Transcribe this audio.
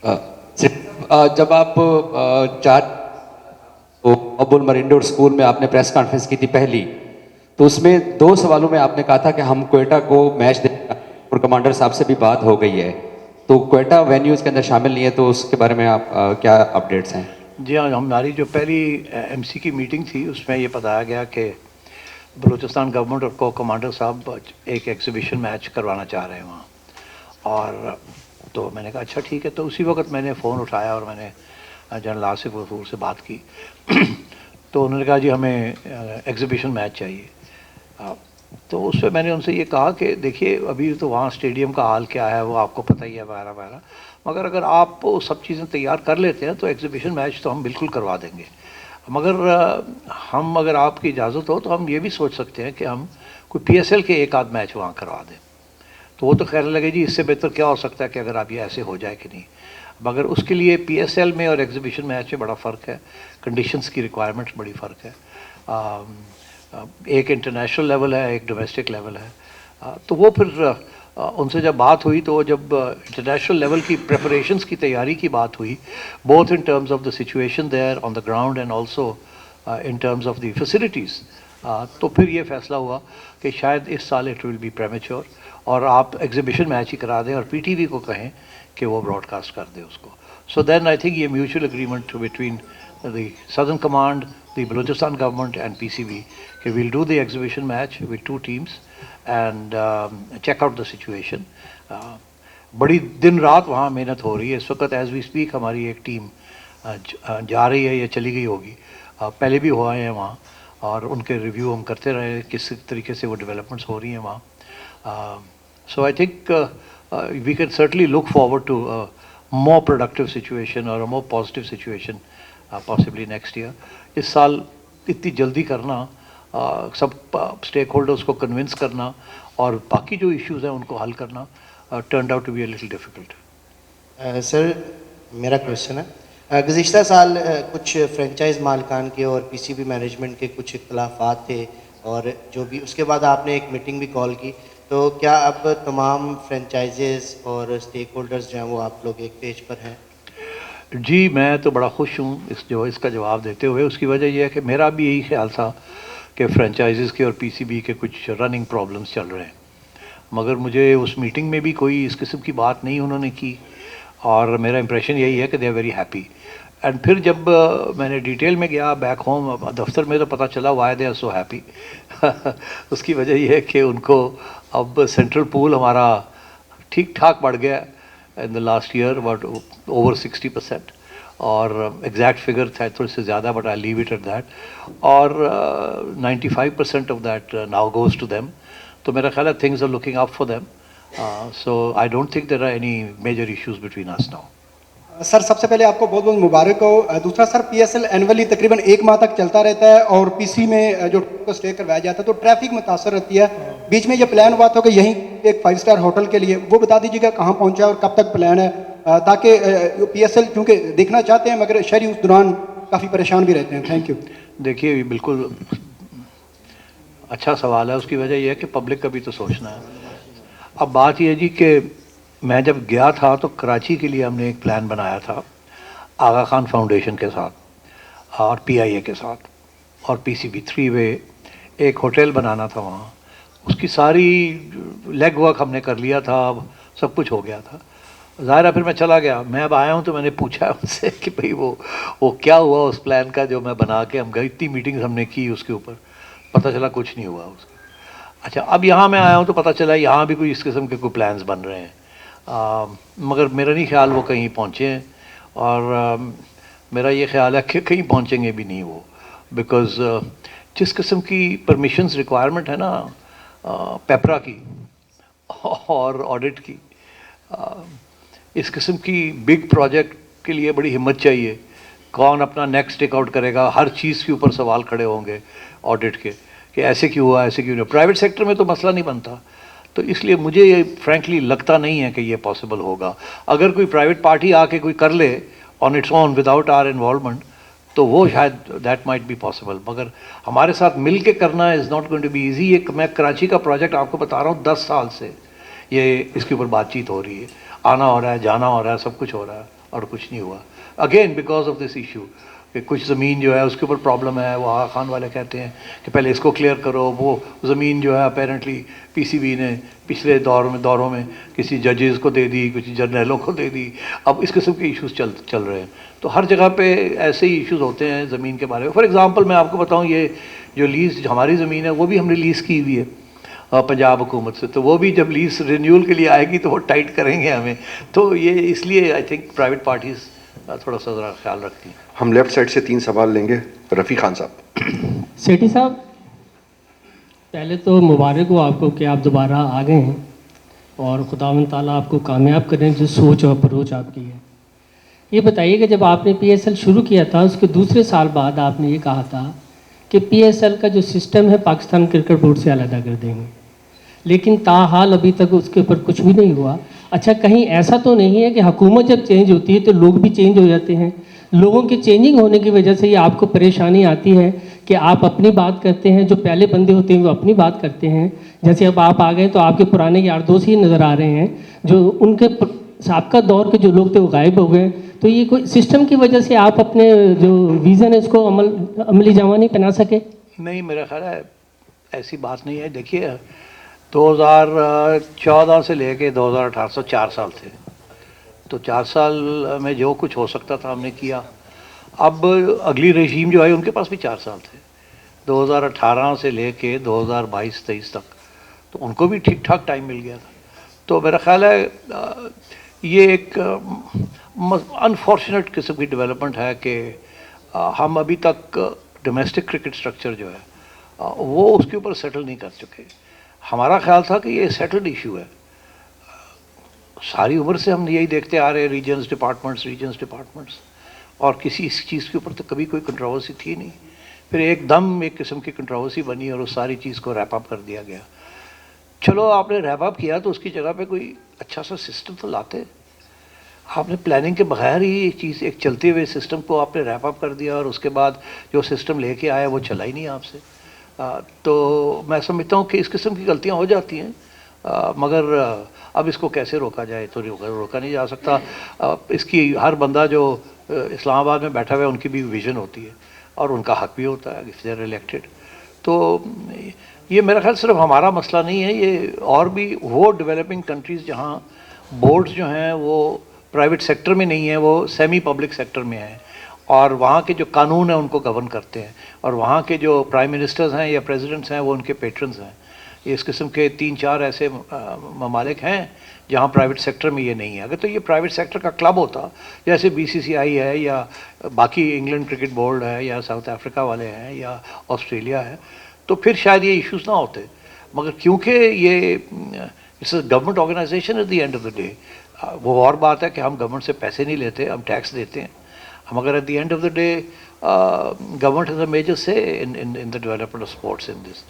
جب آپ چار ابول مرینڈور اسکول میں آپ نے پریس کانفرنس کی تھی پہلی، تو اس میں 2 سوالوں میں آپ نے کہا تھا کہ ہم کوئٹہ کو میچ دیں گے اور کمانڈر صاحب سے بھی بات ہو گئی ہے، تو کوئٹہ وینیوز کے اندر شامل نہیں ہے، تو اس کے بارے میں آپ کیا اپڈیٹس ہیں؟ جی ہاں، ہماری جو پہلی ایم سی کی میٹنگ تھی اس میں یہ بتایا گیا کہ بلوچستان گورنمنٹ اور کو کمانڈر صاحب ایک ایگزیبیشن میچ کروانا چاہ رہے ہیں وہاں. اور تو میں نے کہا اچھا ٹھیک ہے. تو اسی وقت میں نے فون اٹھایا اور میں نے جنرل آصف غفور سے بات کی. تو انہوں نے کہا جی ہمیں ایگزیبیشن میچ چاہیے. تو اس پہ میں نے ان سے یہ کہا کہ دیکھیے ابھی تو وہاں اسٹیڈیم کا حال کیا ہے وہ آپ کو پتہ ہی ہے وغیرہ وغیرہ، مگر اگر آپ سب چیزیں تیار کر لیتے ہیں تو ایگزیبیشن میچ تو ہم بالکل کروا دیں گے. مگر ہم اگر آپ کی اجازت ہو تو ہم یہ بھی سوچ سکتے ہیں کہ ہم کوئی پی ایس ایل کے ایک آدھ میچ وہاں کروا دیں. تو وہ تو خیر لگے جی اس سے بہتر کیا ہو سکتا ہے کہ اگر آپ یہ ایسے ہو جائے کہ نہیں. مگر اس کے لیے پی ایس ایل میں اور ایگزیبیشن میچ میں بڑا فرق ہے، کنڈیشنز کی ریکوائرمنٹس بڑی فرق ہے. ایک انٹرنیشنل لیول ہے، ایک ڈومیسٹک لیول ہے. تو وہ پھر ان سے جب بات ہوئی تو جب انٹرنیشنل لیول کی پریپریشنز کی تیاری کی بات ہوئی، both in terms of the situation their on the ground and also in terms of the facilities, تو پھر یہ فیصلہ ہوا کہ شاید اس سال اٹ ول بی پریمیچور اور آپ ایگزیبیشن میچ ہی کرا دیں اور پی ٹی وی کو کہیں کہ وہ براڈ کاسٹ کر دے اس کو. سو دین آئی تھنک یہ mutual agreement between the southern command, the Balochistan government and P C B کہ we'll do the exhibition match with 2 teams and check out the situation. بڑی دن رات وہاں محنت ہو رہی ہے اس وقت ایز وی اسپیک. ہماری ایک ٹیم جا رہی ہے یا چلی گئی ہوگی، پہلے بھی ہو آئے ہیں وہاں اور ان کے ریویو ہم کرتے رہے ہیں کس طریقے سے وہ ڈیولپمنٹس ہو رہی ہیں وہاں. So I think we can certainly look forward to more productive situation اور more positive situation possibly next year. اس سال اتنی جلدی کرنا، سب اسٹیک ہولڈرس کو کنونس کرنا اور باقی جو ایشوز ہیں ان کو حل کرنا turned out to be a little difficult. Sir میرا کویشچن ہے، گزشتہ سال کچھ فرینچائز مالکان کے اور پی سی بی مینجمنٹ کے کچھ اختلافات تھے اور جو بھی اس کے بعد آپ نے ایک میٹنگ بھی کال کی، تو کیا اب تمام فرینچائزز اور اسٹیک ہولڈرز جو ہیں وہ آپ لوگ ایک پیج پر ہیں؟ جی میں تو بڑا خوش ہوں اس کا جواب دیتے ہوئے. اس کی وجہ یہ ہے کہ میرا بھی یہی خیال تھا کہ فرینچائزز کے اور پی سی بی کے کچھ رننگ پرابلمس چل رہے ہیں، مگر مجھے اس میٹنگ میں بھی کوئی اس قسم کی بات نہیں انہوں نے کی اور میرا امپریشن یہی ہے کہ they are very happy. And پھر جب میں نے ڈیٹیل میں گیا بیک ہوم دفتر میں تو پتہ چلا why they are so happy. اس کی وجہ یہ ہے کہ ان کو اب سینٹرل پول ہمارا ٹھیک ٹھاک بڑھ گیا in the last year about over 60%، اور ایگزیکٹ فگر تھا تھوڑے سے زیادہ but I leave it at that, اور 95% of that now goes to them. تو میرا خیال ہے things are looking up for them. So I don't think there are any major issues between us now. Sir سب سے پہلے آپ کو بہت بہت مبارک ہو. دوسرا sir P S L annually تقریباً 1 ماہ تک چلتا رہتا ہے اور پی سی میں جو کو اسٹے کروایا جاتا ہے تو ٹریفک متاثر رہتی ہے. بیچ میں یہ پلان ہوا تھا کہ یہیں ایک 5 اسٹار ہوٹل کے لیے، وہ بتا دیجیے گا کہاں پہنچا ہے اور کب تک پلان ہے، تاکہ پی ایس ایل کیونکہ دیکھنا چاہتے ہیں مگر شہری اس دوران کافی پریشان بھی رہتے ہیں. Thank you. دیکھیے یہ بالکل اچھا سوال ہے. اس کی وجہ یہ ہے کہ پبلک کا بھی تو سوچنا ہے. اب بات یہ ہے جی کہ میں جب گیا تھا تو کراچی کے لیے ہم نے ایک پلان بنایا تھا آغا خان فاؤنڈیشن کے ساتھ اور پی آئی اے کے ساتھ اور پی سی بی 3 وے ایک ہوٹل بنانا تھا وہاں. اس کی ساری لیگ ورک ہم نے کر لیا تھا، سب کچھ ہو گیا تھا. ظاہر ہے پھر میں چلا گیا. میں اب آیا ہوں تو میں نے پوچھا ان سے کہ بھئی وہ کیا ہوا اس پلان کا جو میں بنا کے ہم گئے. اتنی میٹنگز ہم نے کی اس کے اوپر، پتہ چلا کچھ نہیں ہوا اس کا. اچھا اب یہاں میں آیا ہوں تو پتہ چلا یہاں بھی کوئی اس قسم کے کوئی پلانز بن رہے ہیں، مگر میرا نہیں خیال وہ کہیں پہنچے ہیں اور میرا یہ خیال ہے کہ کہیں پہنچیں گے بھی نہیں وہ، بیکاز جس قسم کی پرمیشنز ریکوائرمنٹ ہے نا پیپرا کی اور آڈٹ کی، اس قسم کی بگ پروجیکٹ کے لیے بڑی ہمت چاہیے. کون اپنا نیک اسٹیک آؤٹ کرے گا؟ ہر چیز کے اوپر سوال کھڑے ہوں گے آڈٹ کے کہ ایسے کیوں ہوا، ایسے کیوں نہیں. پرائیویٹ سیکٹر میں تو مسئلہ نہیں بنتا. تو اس لیے مجھے یہ فرینکلی لگتا نہیں ہے کہ یہ پاسبل ہوگا. اگر کوئی پرائیویٹ پارٹی آ کے کوئی کر لے on its own without our involvement تو وہ شاید دیٹ مائٹ بی پاسبل، مگر ہمارے ساتھ مل کے کرنا is not going to be easy. میں کراچی کا پروجیکٹ آپ کو بتا رہا ہوں 10 سال سے یہ اس کے اوپر بات چیت ہو رہی ہے. آنا ہو رہا ہے، جانا ہو رہا ہے، سب کچھ ہو رہا ہے اور کچھ نہیں ہوا. Again because of this issue کہ کچھ زمین جو ہے اس کے اوپر پرابلم ہے. وہ آغا خان والے کہتے ہیں کہ پہلے اس کو کلیئر کرو. وہ زمین جو ہے اپیرنٹلی پی سی بی نے پچھلے دوروں میں کسی ججز کو دے دی، کچھ جرنیلوں کو دے دی. اب اس قسم کے ایشوز چل رہے ہیں. تو ہر جگہ پہ ایسے ہی ایشوز ہوتے ہیں زمین کے بارے میں. فار ایگزامپل میں آپ کو بتاؤں، یہ جو لیز ہماری زمین ہے وہ بھی ہم نے لیز کی ہوئی ہے پنجاب حکومت سے. تو وہ بھی جب لیز رینیول کے لیے آئے گی تو وہ ٹائٹ کریں گے ہمیں. تو یہ اس لیے آئی تھنک پرائیویٹ پارٹیز تھوڑا سا ذرا خیال رکھتی ہیں. ہم لیفٹ سائڈ سے 3 سوال لیں گے. رفیق خان صاحب. سیٹھی صاحب، پہلے تو مبارک ہو آپ کو کہ آپ دوبارہ آ گئے ہیں اور خداوند تعالیٰ آپ کو کامیاب کریں جو سوچ اور اپروچ آپ کی ہے. یہ بتائیے کہ جب آپ نے پی ایس ایل شروع کیا تھا اس کے دوسرے سال بعد آپ نے یہ کہا تھا کہ پی ایس ایل کا جو سسٹم ہے پاکستان کرکٹ بورڈ سے علیحدہ کر دیں گے، لیکن تاحال ابھی تک اس کے اوپر کچھ بھی نہیں ہوا. اچھا، کہیں ایسا تو نہیں ہے کہ حکومت جب چینج ہوتی ہے تو لوگ بھی چینج ہو جاتے ہیں؟ لوگوں کے چینجنگ ہونے کی وجہ سے یہ آپ کو پریشانی آتی ہے کہ آپ اپنی بات کرتے ہیں، جو پہلے بندے ہوتے ہیں وہ اپنی بات کرتے ہیں. جیسے اب آپ آ گئے تو آپ کے پرانے یار دوست ہی نظر آ رہے ہیں، جو ان کے سابقہ دور کے جو لوگ تھے وہ غائب ہو گئے. تو یہ کوئی سسٹم کی وجہ سے آپ اپنے جو ویژن ہے اس کو عملی جامہ نہیں پہنا سکے؟ نہیں، میرا خیال ہے ایسی بات نہیں ہے. دیکھیے 2014 سے لے کے 2018 4 سال تھے. تو 4 سال میں جو کچھ ہو سکتا تھا ہم نے کیا. اب اگلی رژیم جو ہے ان کے پاس بھی 4 سال تھے، 2018 سے لے کے 2022-23 تک. تو ان کو بھی ٹھیک ٹھاک ٹائم مل گیا تھا. تو میرا خیال ہے یہ ایک انفارچونیٹ قسم کی ڈیولپمنٹ ہے کہ ہم ابھی تک ڈومیسٹک کرکٹ سٹرکچر جو ہے وہ اس کے اوپر سیٹل نہیں کر چکے. ہمارا خیال تھا کہ یہ سیٹلڈ ایشو ہے. ساری عمر سے ہم یہی دیکھتے آ رہے ہیں، ریجنز ڈپارٹمنٹس، اور کسی اس چیز کے اوپر تو کبھی کوئی کنٹروورسی تھی نہیں. پھر ایک دم ایک قسم کی کنٹروورسی بنی اور اس ساری چیز کو ریپ اپ کر دیا گیا. چلو آپ نے ریپ اپ کیا تو اس کی جگہ پہ کوئی اچھا سا سسٹم تو لاتے. آپ نے پلاننگ کے بغیر ہی ایک چیز، ایک چلتے ہوئے سسٹم کو آپ نے ریپ اپ کر دیا اور اس کے بعد جو سسٹم لے کے آیا وہ چلا ہی نہیں آپ سے. تو میں سمجھتا ہوں کہ اس قسم کی غلطیاں ہو جاتی ہیں، مگر اب اس کو کیسے روکا جائے؟ تو روکا نہیں جا سکتا. اس کی ہر بندہ جو اسلام آباد میں بیٹھا ہوا ہے ان کی بھی ویژن ہوتی ہے اور ان کا حق بھی ہوتا ہے if they are elected. تو یہ میرا خیال صرف ہمارا مسئلہ نہیں ہے، یہ اور بھی وہ ڈیولپنگ کنٹریز جہاں بورڈز جو ہیں وہ پرائیویٹ سیکٹر میں نہیں ہیں، وہ سیمی پبلک سیکٹر میں ہیں، اور وہاں کے جو قانون ہیں ان کو گورن کرتے ہیں، اور وہاں کے جو پرائم منسٹرز ہیں یا پریزیڈنٹس ہیں وہ ان کے پیٹرنز ہیں. اس قسم کے 3-4 ایسے ممالک ہیں جہاں پرائیویٹ سیکٹر میں یہ نہیں ہے. اگر تو یہ پرائیویٹ سیکٹر کا کلب ہوتا، جیسے BCCI ہے یا باقی انگلینڈ کرکٹ بورڈ ہے یا ساؤتھ افریقہ والے ہیں یا آسٹریلیا ہے، تو پھر شاید یہ ایشوز نہ ہوتے. مگر کیونکہ یہ it's a government organisation at the end of the day. وہ اور بات ہے کہ ہم گورنمنٹ سے پیسے نہیں لیتے، ہم ٹیکس دیتے ہیں. مگر at the end of the day government has a major say in the development of sports in this.